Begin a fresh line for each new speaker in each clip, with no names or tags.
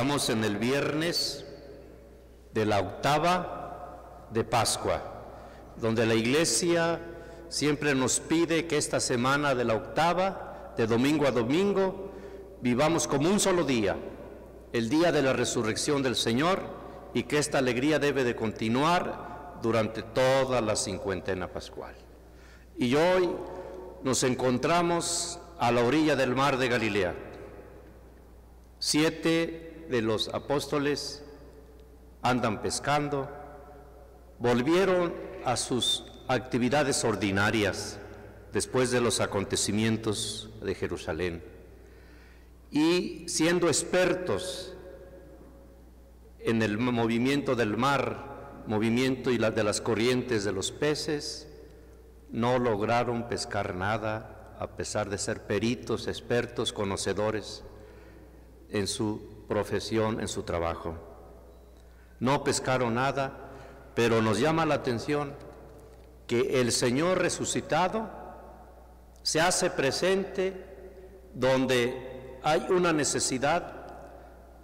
Estamos en el viernes de la octava de Pascua, donde la Iglesia siempre nos pide que esta semana de la octava, de domingo a domingo, vivamos como un solo día, el día de la resurrección del Señor, y que esta alegría debe de continuar durante toda la cincuentena pascual. Y hoy nos encontramos a la orilla del mar de Galilea. 7 de los apóstoles andan pescando, volvieron a sus actividades ordinarias después de los acontecimientos de Jerusalén, y siendo expertos en el movimiento del mar, movimiento y de las corrientes de los peces, no lograron pescar nada, a pesar de ser peritos, expertos, conocedores en su profesión, en su trabajo. No pescaron nada, pero nos llama la atención que el Señor resucitado se hace presente donde hay una necesidad,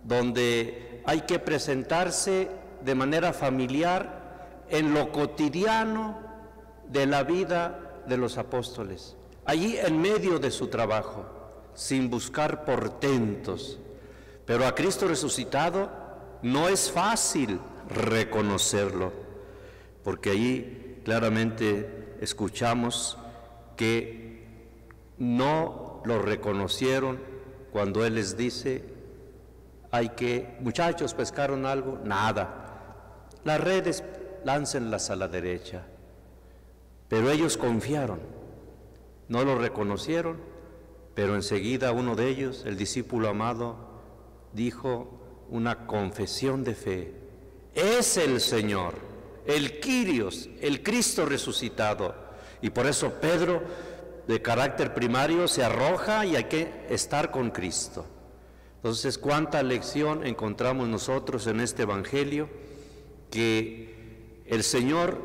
donde hay que presentarse de manera familiar en lo cotidiano de la vida de los apóstoles, allí en medio de su trabajo, sin buscar portentos. Pero a Cristo resucitado no es fácil reconocerlo, porque allí claramente escuchamos que no lo reconocieron cuando Él les dice: muchachos, ¿pescaron algo? Nada. Las redes, láncenlas a la derecha. Pero ellos confiaron, no lo reconocieron, pero enseguida uno de ellos, el discípulo amado, dijo una confesión de fe: es el Señor, el Kyrios, el Cristo resucitado. Y por eso Pedro, de carácter primario, se arroja y hay que estar con Cristo. Entonces, cuánta lección encontramos nosotros en este Evangelio, que el Señor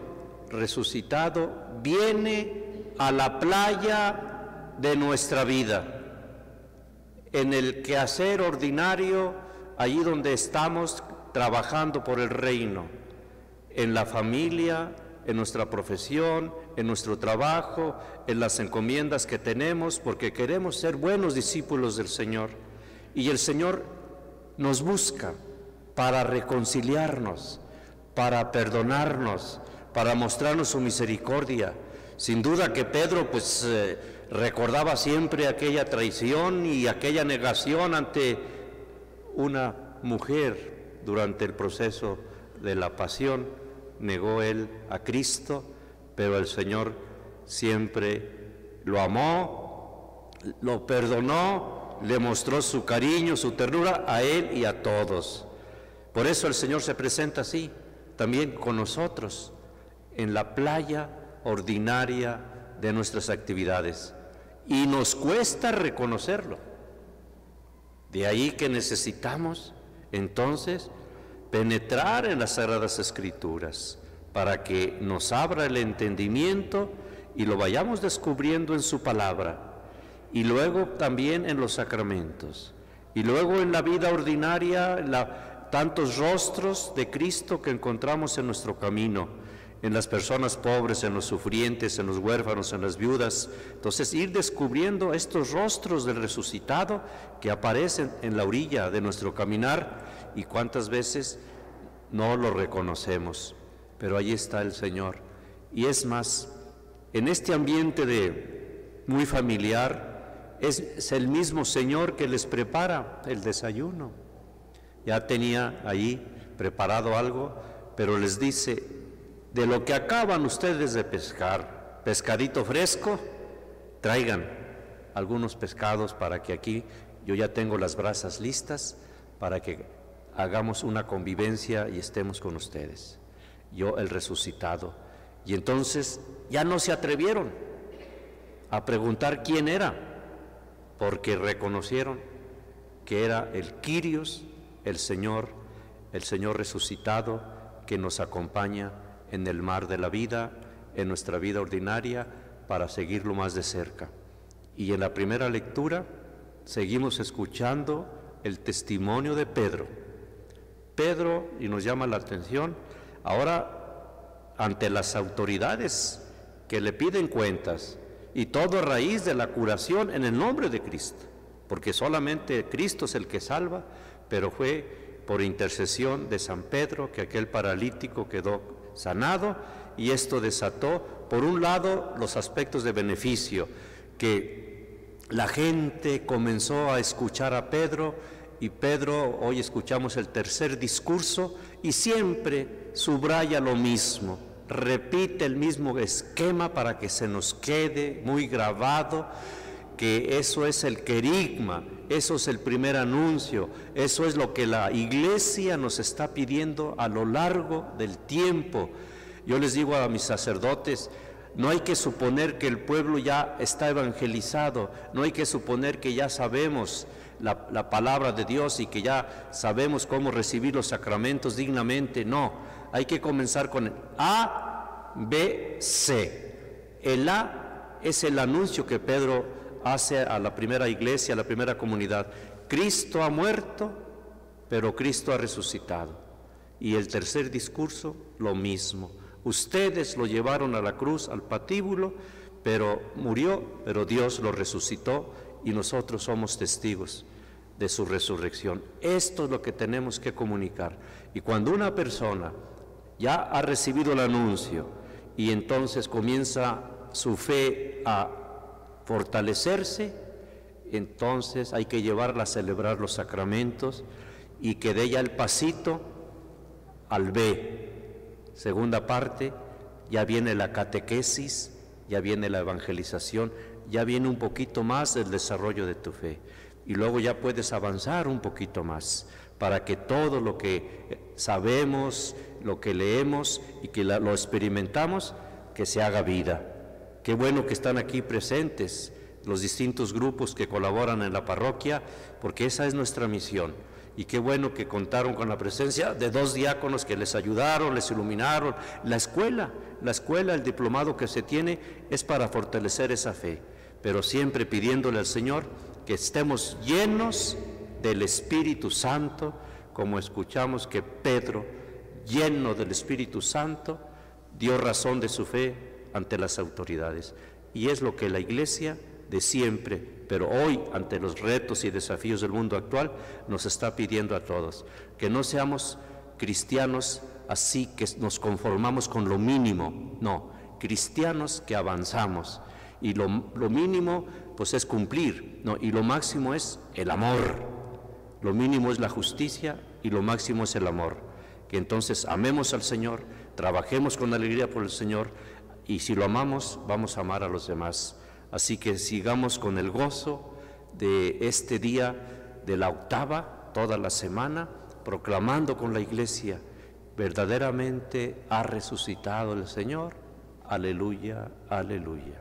resucitado viene a la playa de nuestra vida, en el quehacer ordinario, allí donde estamos trabajando por el reino, en la familia, en nuestra profesión, en nuestro trabajo, en las encomiendas que tenemos, porque queremos ser buenos discípulos del Señor. Y el Señor nos busca para reconciliarnos, para perdonarnos, para mostrarnos su misericordia. Sin duda que Pedro recordaba siempre aquella traición y aquella negación ante una mujer durante el proceso de la pasión. Negó él a Cristo, pero el Señor siempre lo amó, lo perdonó, le mostró su cariño, su ternura a él y a todos. Por eso el Señor se presenta así, también con nosotros, en la playa ordinaria de nuestras actividades, y nos cuesta reconocerlo. De ahí que necesitamos entonces penetrar en las Sagradas Escrituras para que nos abra el entendimiento y lo vayamos descubriendo en su palabra, y luego también en los sacramentos, y luego en la vida ordinaria, tantos rostros de Cristo que encontramos en nuestro camino, en las personas pobres, en los sufrientes, en los huérfanos, en las viudas. Entonces, ir descubriendo estos rostros del resucitado que aparecen en la orilla de nuestro caminar, y cuántas veces no lo reconocemos, pero ahí está el Señor. Y es más, en este ambiente muy familiar, es el mismo Señor que les prepara el desayuno. Ya tenía ahí preparado algo, pero les dice: de lo que acaban ustedes de pescar, pescadito fresco, traigan algunos pescados para que aquí yo ya tengo las brasas listas para que hagamos una convivencia y estemos con ustedes, yo el resucitado. Y entonces ya no se atrevieron a preguntar quién era, porque reconocieron que era el Kyrios, el Señor resucitado, que nos acompaña en el mar de la vida, en nuestra vida ordinaria, para seguirlo más de cerca. Y en la primera lectura seguimos escuchando el testimonio de Pedro, Pedro, y nos llama la atención, ahora ante las autoridades que le piden cuentas, y todo a raíz de la curación en el nombre de Cristo, porque solamente Cristo es el que salva, pero fue por intercesión de San Pedro que aquel paralítico quedó sanado, y esto desató, por un lado, los aspectos de beneficio, que la gente comenzó a escuchar a Pedro, y Pedro, hoy escuchamos el tercer discurso, y siempre subraya lo mismo, repite el mismo esquema para que se nos quede muy grabado, que eso es el querigma, eso es el primer anuncio, eso es lo que la Iglesia nos está pidiendo a lo largo del tiempo. Yo les digo a mis sacerdotes, no hay que suponer que el pueblo ya está evangelizado, no hay que suponer que ya sabemos la palabra de Dios y que ya sabemos cómo recibir los sacramentos dignamente. No, hay que comenzar con el A, B, C. El A es el anuncio que Pedro hace a la primera iglesia, a la primera comunidad. Cristo ha muerto, pero Cristo ha resucitado. Y el tercer discurso, lo mismo. Ustedes lo llevaron a la cruz, al patíbulo, pero murió, pero Dios lo resucitó y nosotros somos testigos de su resurrección. Esto es lo que tenemos que comunicar. Y cuando una persona ya ha recibido el anuncio y entonces comienza su fe a fortalecerse, entonces hay que llevarla a celebrar los sacramentos y que dé ella el pasito al B. Segunda parte, ya viene la catequesis, ya viene la evangelización, ya viene un poquito más el desarrollo de tu fe. Y luego ya puedes avanzar un poquito más para que todo lo que sabemos, lo que leemos y que lo experimentamos, que se haga vida. Qué bueno que están aquí presentes los distintos grupos que colaboran en la parroquia, porque esa es nuestra misión. Y qué bueno que contaron con la presencia de 2 diáconos que les ayudaron, les iluminaron. La escuela, el diplomado que se tiene es para fortalecer esa fe, pero siempre pidiéndole al Señor que estemos llenos del Espíritu Santo, como escuchamos que Pedro, lleno del Espíritu Santo, dio razón de su fe ante las autoridades. Y es lo que la Iglesia de siempre, pero hoy ante los retos y desafíos del mundo actual, nos está pidiendo a todos, que no seamos cristianos así que nos conformamos con lo mínimo, no, cristianos que avanzamos, y lo mínimo pues es cumplir, no, y lo máximo es el amor, lo mínimo es la justicia y lo máximo es el amor, que entonces amemos al Señor, trabajemos con alegría por el Señor, y si lo amamos, vamos a amar a los demás. Así que sigamos con el gozo de este día de la octava, toda la semana, proclamando con la Iglesia, verdaderamente ha resucitado el Señor. Aleluya, aleluya.